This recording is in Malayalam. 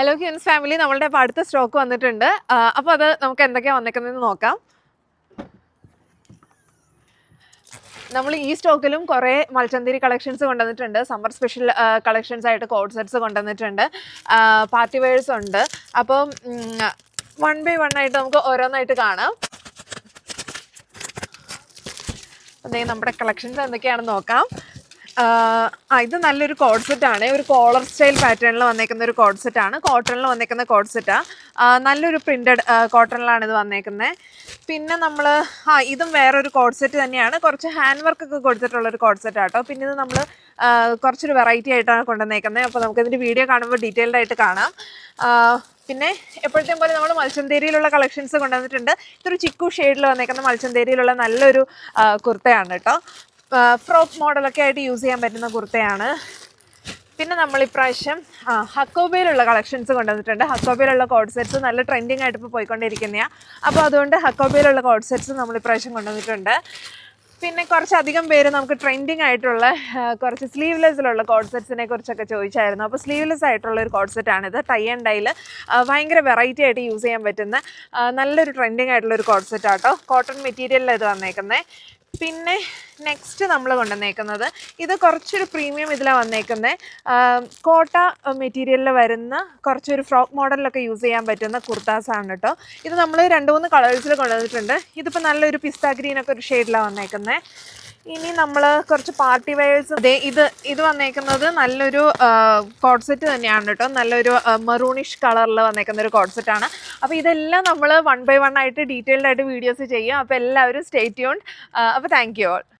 ഹലോ ക്യൂൻസ് ഫാമിലി, നമ്മളുടെ ഇപ്പോൾ അടുത്ത സ്റ്റോക്ക് വന്നിട്ടുണ്ട്. അപ്പോൾ അത് നമുക്ക് എന്തൊക്കെയാണ് വന്നിരിക്കുന്നതെന്ന് നോക്കാം. നമ്മൾ ഈ സ്റ്റോക്കിലും കുറേ മൽച്ചന്തേരി കളക്ഷൻസ് കൊണ്ടുവന്നിട്ടുണ്ട്. സമ്മർ സ്പെഷ്യൽ കളക്ഷൻസ് ആയിട്ട് കോഡ് സെറ്റ്സ് കൊണ്ടുവന്നിട്ടുണ്ട്, പാർട്ടി വെയേഴ്സ് ഉണ്ട്. അപ്പം 1 by 1 ആയിട്ട് നമുക്ക് ഓരോന്നായിട്ട് കാണാം. അതേ നമ്മുടെ കളക്ഷൻസ് എന്തൊക്കെയാണെന്ന് നോക്കാം. ഇത് നല്ലൊരു കോഡ് സെറ്റാണ്. ഒരു കോളർ സ്റ്റൈൽ പാറ്റേണിൽ വന്നേക്കുന്ന ഒരു കോഡ് സെറ്റാണ്. കോട്ടണിൽ വന്നേക്കുന്ന കോഡ് സെറ്റാണ്. നല്ലൊരു പ്രിൻറ്റഡ് കോട്ടണിലാണ് ഇത് വന്നേക്കുന്നത്. പിന്നെ നമ്മൾ ഇതും വേറൊരു കോഡ് സെറ്റ് തന്നെയാണ്. കുറച്ച് ഹാൻഡ് വർക്ക് ഒക്കെ കൊടുത്തിട്ടുള്ളൊരു കോഡ് സെറ്റ് ആട്ടോ. പിന്നെ ഇത് നമ്മൾ കുറച്ചൊരു വെറൈറ്റി ആയിട്ടാണ് കൊണ്ടുവന്നേക്കുന്നത്. അപ്പോൾ നമുക്കിതിൻ്റെ വീഡിയോ കാണുമ്പോൾ ഡീറ്റെയിൽഡ് ആയിട്ട് കാണാം. പിന്നെ എപ്പോഴത്തെയും പോലെ നമ്മൾ മൽച്ചന്തേരിയിലുള്ള കളക്ഷൻസ് കൊണ്ടുവന്നിട്ടുണ്ട്. ഇതൊരു ചിക്കു ഷെയ്ഡിൽ വന്നേക്കുന്ന മൽച്ചന്തേരിയിലുള്ള നല്ലൊരു കുർത്തയാണ് കേട്ടോ. ഫ്രോക്ക് മോഡലൊക്കെ ആയിട്ട് യൂസ് ചെയ്യാൻ പറ്റുന്ന കുർത്തയാണ്. പിന്നെ നമ്മൾ ഇപ്രാവശ്യം ഹക്കോബയിലുള്ള കളക്ഷൻസ് കൊണ്ടുവന്നിട്ടുണ്ട്. ഹക്കോബയിലുള്ള കോഡ് സെറ്റ്സ് നല്ല ട്രെൻഡിങ് ആയിട്ട് ഇപ്പോൾ പോയിക്കൊണ്ടിരിക്കുന്നതാണ്. അപ്പോൾ അതുകൊണ്ട് ഹക്കോബയിലുള്ള കോഡ് സെറ്റ്സ് നമ്മൾ ഇപ്രാവശ്യം കൊണ്ടുവന്നിട്ടുണ്ട്. പിന്നെ കുറച്ചധികം പേര് നമുക്ക് ട്രെൻഡിങ് ആയിട്ടുള്ള കുറച്ച് സ്ലീവ്ലെസ്സിലുള്ള കോഡ് സെറ്റ്സിനെ കുറിച്ചൊക്കെ ചോദിച്ചായിരുന്നു. അപ്പോൾ സ്ലീവ്ലെസ് ആയിട്ടുള്ള ഒരു കോഡ് സെറ്റാണിത്. ടൈ ആൻഡ് ഡൈയിൽ ഭയങ്കര വെറൈറ്റി ആയിട്ട് യൂസ് ചെയ്യാൻ പറ്റുന്ന നല്ലൊരു ട്രെൻഡിങ് ആയിട്ടുള്ളൊരു കോഡ് സെറ്റാട്ടോ. കോട്ടൺ മെറ്റീരിയലിൽ ഇത് വന്നേക്കുന്നത്. പിന്നെ നെക്സ്റ്റ് നമ്മൾ കൊണ്ടുവന്നേക്കുന്നത് ഇത് കുറച്ചൊരു പ്രീമിയം ഇതിലാണ് വന്നേക്കുന്നത്. കോട്ട മെറ്റീരിയലിൽ വരുന്ന കുറച്ചൊരു ഫ്രോക്ക് മോഡലിലൊക്കെ യൂസ് ചെയ്യാൻ പറ്റുന്ന കുർത്താസാണ് കേട്ടോ. ഇത് നമ്മൾ 2-3 കളേഴ്സിൽ കൊണ്ടുവന്നിട്ടുണ്ട്. ഇതിപ്പോൾ നല്ലൊരു പിസ്ത ഗ്രീനൊക്കെ ഒരു ഷെയ്ഡിലാണ് വന്നേക്കുന്നത്. ഇനി നമ്മൾ കുറച്ച് പാർട്ടി വെയേഴ്സ്, ഇത് വന്നേക്കുന്നത് നല്ലൊരു കോഡ് സെറ്റ് തന്നെയാണ് കേട്ടോ. നല്ലൊരു മെറൂണിഷ് കളറിൽ വന്നേക്കുന്ന ഒരു കോഡ് സെറ്റാണ്. അപ്പോൾ ഇതെല്ലാം നമ്മൾ 1 by 1 ആയിട്ട് ഡീറ്റെയിൽഡ് ആയിട്ട് വീഡിയോസ് ചെയ്യും. അപ്പോൾ എല്ലാവരും സ്റ്റേ ട്യൂൺഡ്. അപ്പോൾ താങ്ക് യു ഓൾ.